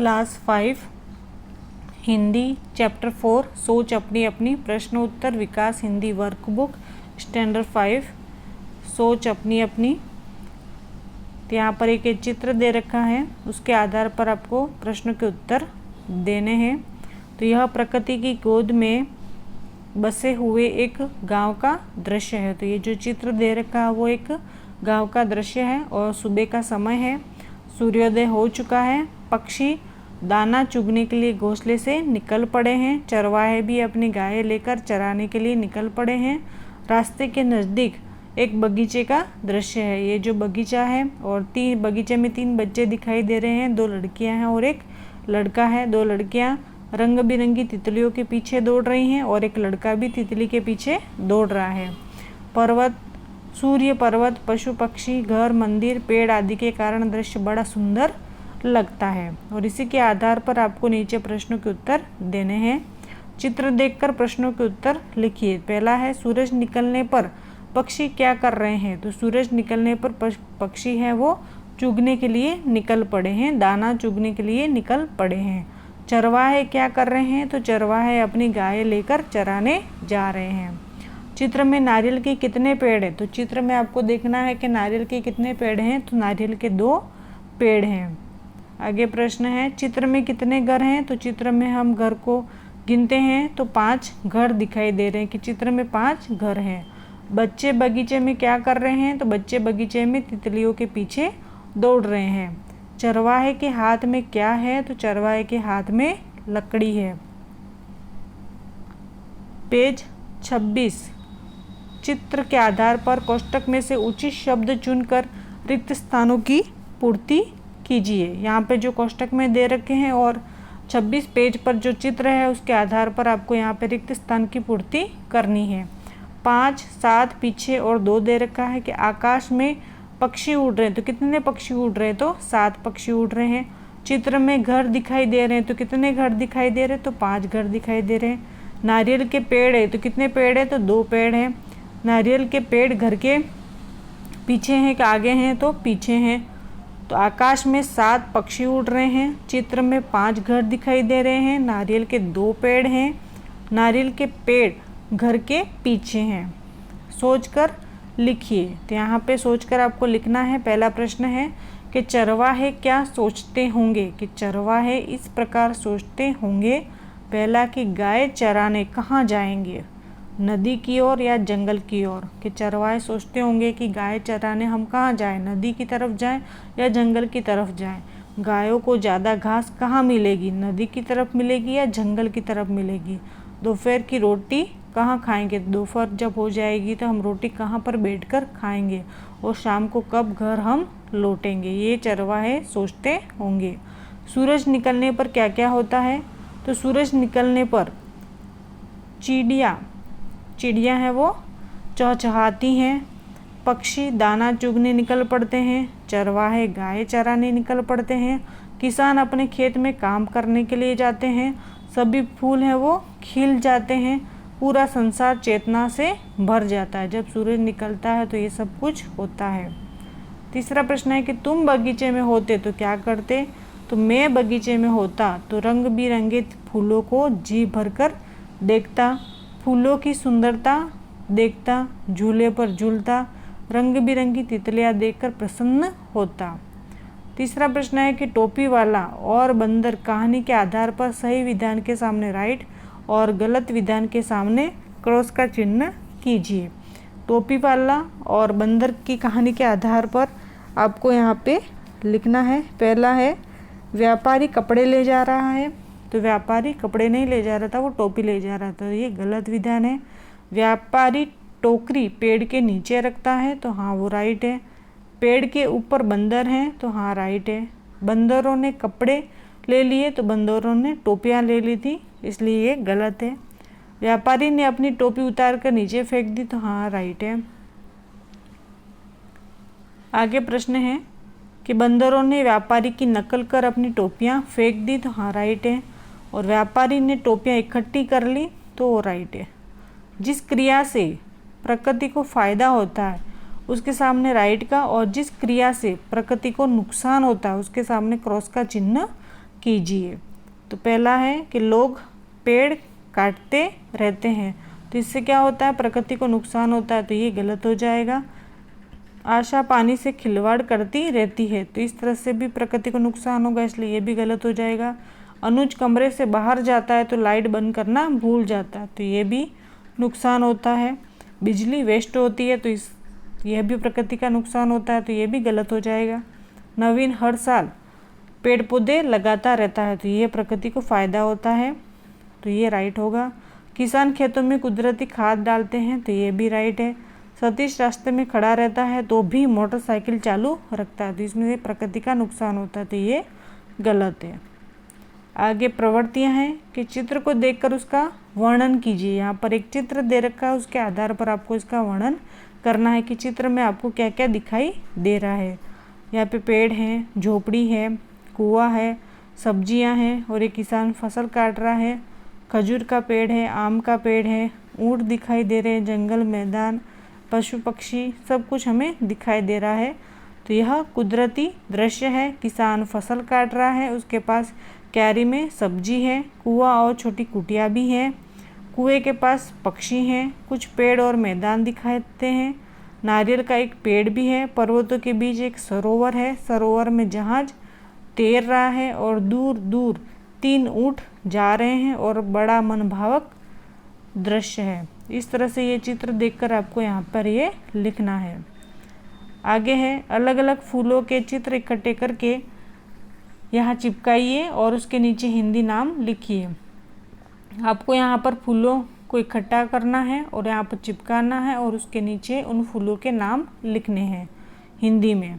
Class 5 Hindi chapter 4 सोच अपनी अपनी प्रश्न उत्तर विकास हिंदी वर्कबुक स्टैंडर्ड 5 सोच अपनी अपनी। तो यहाँ पर एक चित्र दे रखा है, उसके आधार पर आपको प्रश्न के उत्तर देने हैं। तो यह प्रकृति की गोद में बसे हुए एक गांव का दृश्य है। तो ये जो चित्र दे रखा है वो एक गांव का दृश्य है और सुबह का समय है, सूर्योदय हो चुका है। पक्षी दाना चुगने के लिए घोंसले से निकल पड़े हैं। चरवाहे भी अपनी गायें लेकर चराने के लिए निकल पड़े हैं। रास्ते के नज़दीक एक बगीचे का दृश्य है। ये जो बगीचा है और बगीचे में 3 बच्चे दिखाई दे रहे हैं, 2 लड़कियां हैं और एक लड़का है। 2 लड़कियां रंग बिरंगी तितलियों के पीछे दौड़ रही हैं और एक लड़का भी तितली के पीछे दौड़ रहा है। पर्वत, सूर्य, पर्वत, पशु पक्षी, घर, मंदिर, पेड़ आदि के कारण दृश्य बड़ा सुंदर लगता है। और इसी के आधार पर आपको नीचे प्रश्नों के उत्तर देने हैं। चित्र देखकर प्रश्नों के उत्तर लिखिए। पहला है सूरज निकलने पर पक्षी क्या कर रहे हैं। तो सूरज निकलने पर पक्षी है वो चुगने के लिए निकल पड़े हैं, दाना चुगने के लिए निकल पड़े हैं। चरवाहे क्या कर रहे हैं। तो चरवाहे अपनी गायें लेकर चराने जा रहे हैं। चित्र में नारियल के कितने पेड़ हैं। तो चित्र में आपको देखना है कि नारियल के कितने पेड़ हैं। तो नारियल के 2 पेड़ हैं। आगे प्रश्न है चित्र में कितने घर हैं। तो चित्र में हम घर को गिनते हैं तो 5 घर दिखाई दे रहे हैं कि चित्र में 5 घर हैं। बच्चे बगीचे में क्या कर रहे हैं। तो बच्चे बगीचे में तितलियों के पीछे दौड़ रहे हैं। चरवाहे के हाथ में क्या है। तो चरवाहे के हाथ में लकड़ी है। पेज 26 चित्र के आधार पर कोष्टक में से उचित शब्द चुनकर रिक्त स्थानों की पूर्ति कीजिए। यहाँ पे जो कोष्टक में दे रखे हैं और 26 पेज पर जो चित्र है उसके आधार पर आपको यहाँ पे रिक्त स्थान की पूर्ति करनी है। 5, 7 पीछे और 2 दे रखा है कि आकाश में पक्षी उड़ रहे हैं। तो कितने पक्षी उड़ रहे हैं। तो 7 पक्षी उड़ रहे हैं। चित्र में घर दिखाई दे रहे हैं। तो कितने घर दिखाई दे रहे हैं। तो 5 घर दिखाई दे रहे हैं। नारियल के पेड़ है। तो कितने पेड़ है। तो 2 पेड़ हैं। नारियल के पेड़ घर के पीछे हैं कि आगे हैं। तो पीछे हैं। तो आकाश में 7 पक्षी उड़ रहे हैं। चित्र में 5 घर दिखाई दे रहे हैं। नारियल के 2 पेड़ हैं। नारियल के पेड़ घर के पीछे हैं। सोचकर लिखिए। तो यहाँ पे सोचकर आपको लिखना है। पहला प्रश्न है कि चरवाहे क्या सोचते होंगे। कि चरवाहे इस प्रकार सोचते होंगे। पहला कि गाय चराने कहाँ जाएंगे, नदी की ओर या जंगल की ओर। कि चरवाहे सोचते होंगे कि गाय चराने हम कहाँ जाएं, नदी की तरफ जाएं या जंगल की तरफ जाएं। गायों को ज़्यादा घास कहाँ मिलेगी, नदी की तरफ मिलेगी या जंगल की तरफ मिलेगी। दोपहर की रोटी कहाँ खाएंगे। दोपहर जब हो जाएगी तो हम रोटी कहाँ पर बैठकर खाएंगे और शाम को कब घर हम लौटेंगे। ये चरवाहे सोचते होंगे। सूरज निकलने पर क्या क्या होता है। तो सूरज निकलने पर चिड़िया है वो चहचहाती हैं। पक्षी दाना चुगने निकल पड़ते हैं। चरवाहे गाय चराने निकल पड़ते हैं। किसान अपने खेत में काम करने के लिए जाते हैं। सभी फूल हैं वो खिल जाते हैं। पूरा संसार चेतना से भर जाता है। जब सूरज निकलता है तो ये सब कुछ होता है। तीसरा प्रश्न है कि तुम बगीचे में होते तो क्या करते। तो मैं बगीचे में होता तो रंग बिरंगे फूलों को जी भरकर देखता, फूलों की सुंदरता देखता, झूले पर झूलता, रंग बिरंगी तितलियाँ देखकर प्रसन्न होता। तीसरा प्रश्न है कि टोपी वाला और बंदर कहानी के आधार पर सही विधान के सामने राइट और गलत विधान के सामने क्रॉस का चिन्ह कीजिए। टोपी वाला और बंदर की कहानी के आधार पर आपको यहाँ पे लिखना है। पहला है व्यापारी कपड़े ले जा रहा है। तो व्यापारी कपड़े नहीं ले जा रहा था, वो टोपी ले जा रहा था। ये गलत विधान है। व्यापारी टोकरी पेड़ के नीचे रखता है। तो हाँ वो राइट है। पेड़ के ऊपर बंदर हैं। तो हाँ राइट है। बंदरों ने कपड़े ले लिए तो बंदरों ने टोपियाँ ले ली थी, इसलिए ये गलत है। व्यापारी ने अपनी टोपी उतार कर नीचे फेंक दी। तो हाँ राइट है। आगे प्रश्न है कि बंदरों ने व्यापारी की नकल कर अपनी टोपियाँ फेंक दी। तो हाँ राइट है। और व्यापारी ने टोपियाँ इकट्ठी कर ली। तो वो राइट है। जिस क्रिया से प्रकृति को फायदा होता है उसके सामने राइट का, और जिस क्रिया से प्रकृति को नुकसान होता है उसके सामने क्रॉस का चिन्ह कीजिए। तो पहला है कि लोग पेड़ काटते रहते हैं, तो इससे क्या होता है, प्रकृति को नुकसान होता है, तो ये गलत हो जाएगा। आशा पानी से खिलवाड़ करती रहती है, तो इस तरह से भी प्रकृति को नुकसान होगा, इसलिए ये भी गलत हो जाएगा। अनुज कमरे से बाहर जाता है तो लाइट बंद करना भूल जाता है, तो ये भी नुकसान होता है। बिजली वेस्ट होती है, तो यह भी प्रकृति का नुकसान होता है, तो ये भी गलत हो जाएगा। नवीन हर साल पेड़ पौधे लगाता रहता है, तो ये प्रकृति को फ़ायदा होता है, तो ये राइट होगा। किसान खेतों में कुदरती खाद डालते हैं, तो ये भी राइट है। सतीश रास्ते में खड़ा रहता है तो भी मोटरसाइकिल चालू रखता है, तो इसमें प्रकृति का नुकसान होता है, तो ये गलत है। आगे प्रवृत्तियां हैं कि चित्र को देखकर उसका वर्णन कीजिए। यहाँ पर एक चित्र दे रखा है, उसके आधार पर आपको इसका वर्णन करना है कि चित्र में आपको क्या क्या दिखाई दे रहा है। यहाँ पे पेड़ हैं, झोपड़ी है, कुआं है, सब्जियां हैं और एक किसान फसल काट रहा है। खजूर का पेड़ है, आम का पेड़ है, ऊँट दिखाई दे रहे हैं, जंगल, मैदान, पशु पक्षी सब कुछ हमें दिखाई दे रहा है। तो यह कुदरती दृश्य है। किसान फसल काट रहा है, उसके पास क्यारी में सब्जी है, कुआं और छोटी कुटिया भी है, कुएं के पास पक्षी हैं, कुछ पेड़ और मैदान दिखाई देते हैं। नारियल का एक पेड़ भी है, पर्वतों के बीच एक सरोवर है, सरोवर में जहाज तैर रहा है और दूर दूर 3 ऊँट जा रहे हैं और बड़ा मनभावक दृश्य है। इस तरह से ये चित्र देखकर आपको यहाँ पर ये लिखना है। आगे है अलग अलग फूलों के चित्र इकट्ठे करके यहाँ चिपकाइए और उसके नीचे हिंदी नाम लिखिए। आपको यहाँ पर फूलों को इकट्ठा करना है और यहाँ पर चिपकाना है और उसके नीचे उन फूलों के नाम लिखने हैं हिंदी में।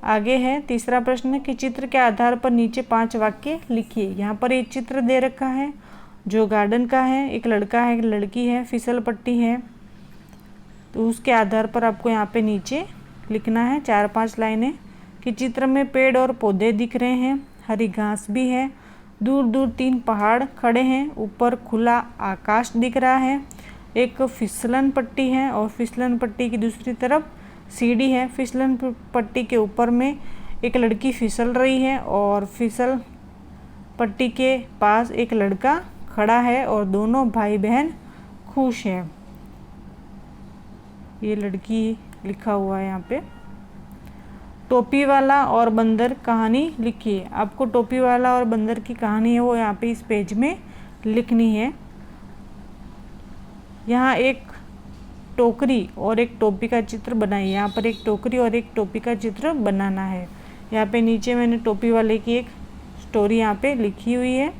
आगे है तीसरा प्रश्न कि चित्र के आधार पर नीचे 5 वाक्य लिखिए। यहाँ पर एक चित्र दे रखा है जो गार्डन का है, एक लड़का है, एक लड़की है, फिसल पट्टी है, तो उसके आधार पर आपको यहाँ पे नीचे लिखना है 4-5 लाइनें कि चित्र में पेड़ और पौधे दिख रहे हैं, हरी घास भी है, दूर दूर 3 पहाड़ खड़े हैं, ऊपर खुला आकाश दिख रहा है, एक फिसलन पट्टी है और फिसलन पट्टी की दूसरी तरफ सीढ़ी है। फिसलन पट्टी के ऊपर में एक लड़की फिसल रही है और फिसल पट्टी के पास एक लड़का खड़ा है और दोनों भाई बहन खुश हैं। ये लड़की लिखा हुआ है यहाँ पे। टोपी वाला और बंदर कहानी लिखिए। आपको टोपी वाला और बंदर की कहानी है वो यहाँ पे इस पेज में लिखनी है। यहाँ एक टोकरी और एक टोपी का चित्र बनाइए। यहाँ पर एक टोकरी और एक टोपी का चित्र बनाना है। यहाँ पे नीचे मैंने टोपी वाले की एक स्टोरी यहाँ पे लिखी हुई है।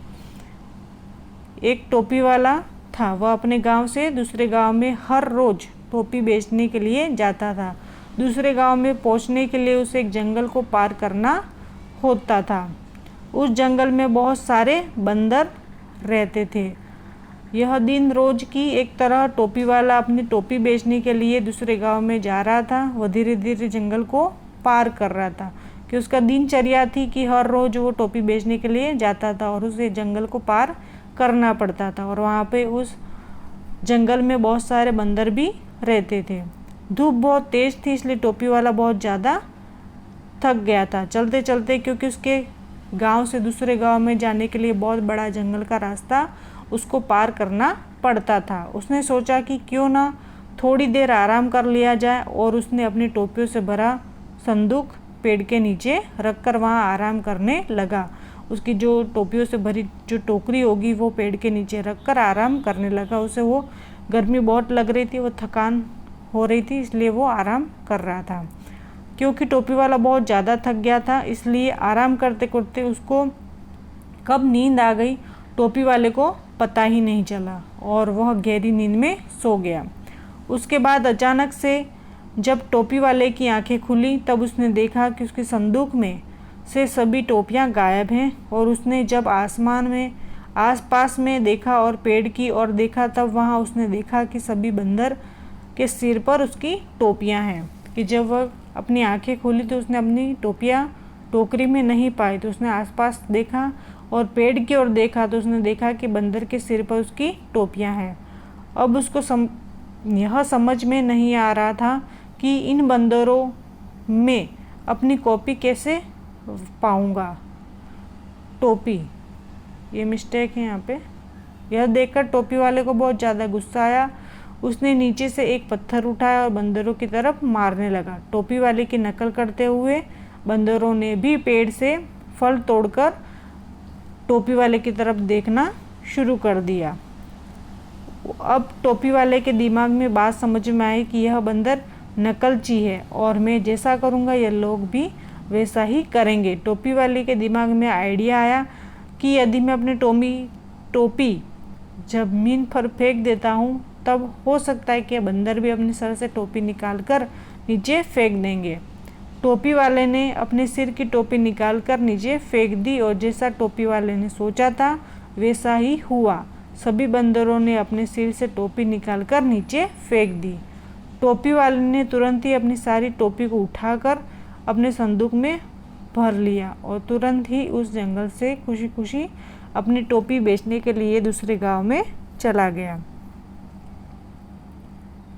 एक टोपी वाला था, वह अपने गांव से दूसरे गांव में हर रोज टोपी बेचने के लिए जाता था। दूसरे गांव में पहुंचने के लिए उसे एक जंगल को पार करना होता था। उस जंगल में बहुत सारे बंदर रहते थे। यह दिन रोज की एक तरह टोपी वाला अपनी टोपी बेचने के लिए दूसरे गांव में जा रहा था। वह धीरे धीरे जंगल को पार कर रहा था कि उसका दिनचर्या थी कि हर रोज वो टोपी बेचने के लिए जाता था और उसे जंगल को पार करना पड़ता था और वहाँ पे उस जंगल में बहुत सारे बंदर भी रहते थे। धूप बहुत तेज़ थी इसलिए टोपी वाला बहुत ज़्यादा थक गया था चलते चलते, क्योंकि उसके गांव से दूसरे गांव में जाने के लिए बहुत बड़ा जंगल का रास्ता उसको पार करना पड़ता था। उसने सोचा कि क्यों ना थोड़ी देर आराम कर लिया जाए और उसने अपनी टोपियों से भरा संदूक पेड़ के नीचे रखकर वहाँ आराम करने लगा। उसकी जो टोपियों से भरी जो टोकरी होगी वो पेड़ के नीचे रखकर आराम करने लगा। उसे वो गर्मी बहुत लग रही थी, वो थकान हो रही थी, इसलिए वो आराम कर रहा था। क्योंकि टोपी वाला बहुत ज़्यादा थक गया था इसलिए आराम करते करते उसको कब नींद आ गई टोपी वाले को पता ही नहीं चला और वह गहरी नींद में सो गया। उसके बाद अचानक से जब टोपी वाले की आंखें खुली तब उसने देखा कि उसके संदूक में से सभी टोपियां गायब हैं और उसने जब आसमान में आसपास में देखा और पेड़ की ओर देखा तब वहां उसने देखा कि सभी बंदर के सिर पर उसकी टोपियां हैं। कि जब वह अपनी आंखें खोली तो उसने अपनी टोपियां टोकरी में नहीं पाई, तो उसने आसपास देखा और पेड़ की ओर देखा तो उसने देखा कि बंदर के सिर पर उसकी टोपियां हैं। अब उसको यह समझ में नहीं आ रहा था कि इन बंदरों में अपनी कॉपी कैसे पाऊंगा। टोपी, ये मिस्टेक है यहाँ पे। यह देखकर टोपी वाले को बहुत ज़्यादा गुस्सा आया। उसने नीचे से एक पत्थर उठाया और बंदरों की तरफ मारने लगा। टोपी वाले की नकल करते हुए बंदरों ने भी पेड़ से फल तोड़कर टोपी वाले की तरफ देखना शुरू कर दिया। अब टोपी वाले के दिमाग में बात समझ में आई कि यह बंदर नकलची है और मैं जैसा करूँगा यह लोग भी वैसा ही करेंगे। टोपी वाले के दिमाग में आइडिया आया कि यदि मैं अपनी टोपी ज़मीन पर फेंक देता हूँ तब हो सकता है कि बंदर भी अपने सर से टोपी निकाल कर नीचे फेंक देंगे। टोपी वाले ने अपने सिर की टोपी निकाल कर नीचे फेंक दी और जैसा टोपी वाले ने सोचा था वैसा ही हुआ। सभी बंदरों ने अपने सिर से टोपी निकाल कर नीचे फेंक दी। टोपी वाले ने तुरंत ही अपनी सारी टोपी को उठाकर अपने संदूक में भर लिया और तुरंत ही उस जंगल से खुशी खुशी अपनी टोपी बेचने के लिए दूसरे गांव में चला गया।